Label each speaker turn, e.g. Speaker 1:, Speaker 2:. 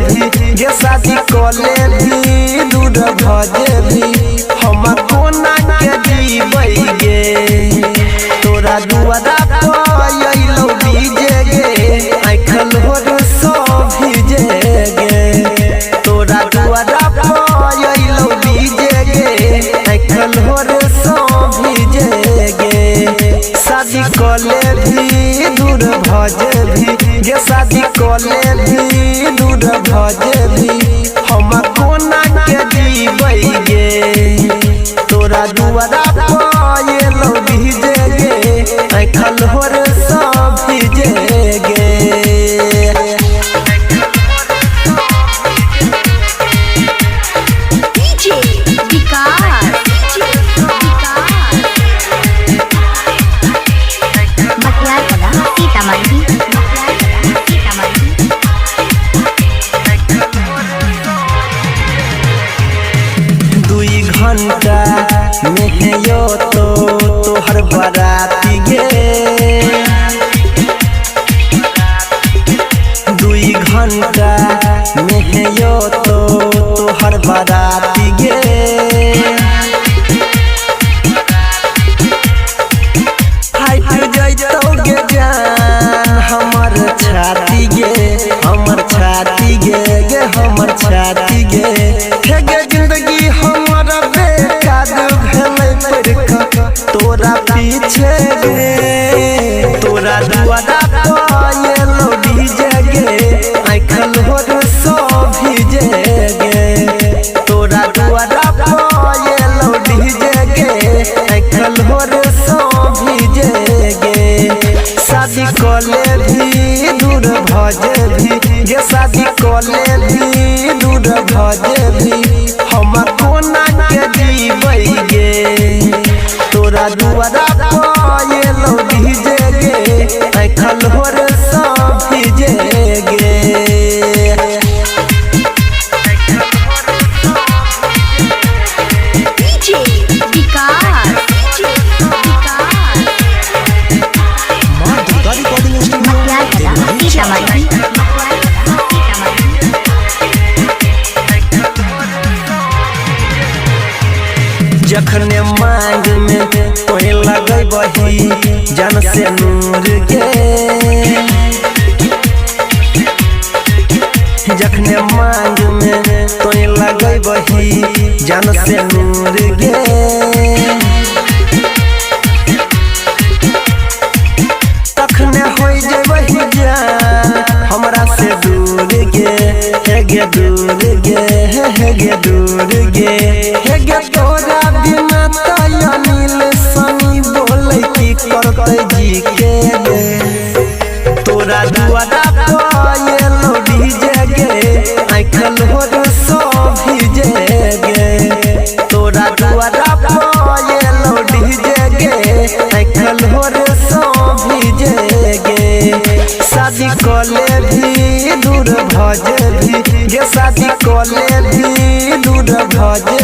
Speaker 1: भी गे शादी कले भी दूर भजे भी हम कोना के जीबै गे तोरा दुआरा पयलो बीजे गे आँखल होर सब भीजे गे तोरा दुआरा पयलो बीजे गे आँखल होर सब भीजे गे शादी कले भी दूर भजे भी गे शादी कले भी दूर भजे भी हम कोना के जीबै गे तोरा दुआरा पयलो भीजे गे आँखल होर सब भीजे गे घंटा में यो तोहर बराती गे 2 घंटा में यो तोहर बराती गे हाइट जइतो गे जान हमर छाती गे हमर छाती गे गे हमर छाती गे हे गे जिंदगी हमर बेकार भेलै पड़का तोरा पीछे गे तोरा दुआरा पयलो भीजे गे आँखल होर सब भीजे गे तोरा दुआरा पयलो भीजे गे आँखल होर सब भीजे गे शादी कले भी दूर भजे भी गे शादी कले भी दूर भजे भी हम कोना के जीबै गे तोरा दुआरा पयलो भीजे गे आँखल होर सब भीजे गे जखने मांग में तोहे लगे बही जन से नूर गे जखने मांग में तोहे लगे बही जन से नूर गे तखने हो जेबही जान हमरा से दूर गे हे गे दूर गे हे गे दूर गे हे गे तोरा बिना अनिल सनी बोले की करते जी के गे तोरा दुआरा पयलो भीजे गे आँखल होर सब भीजे गे तोरा दुआरा पयलो भीजे गे आँखल होर सब भीजे गे शादी कले भी दूर भजे भी गे शादी कले भी दूर भजे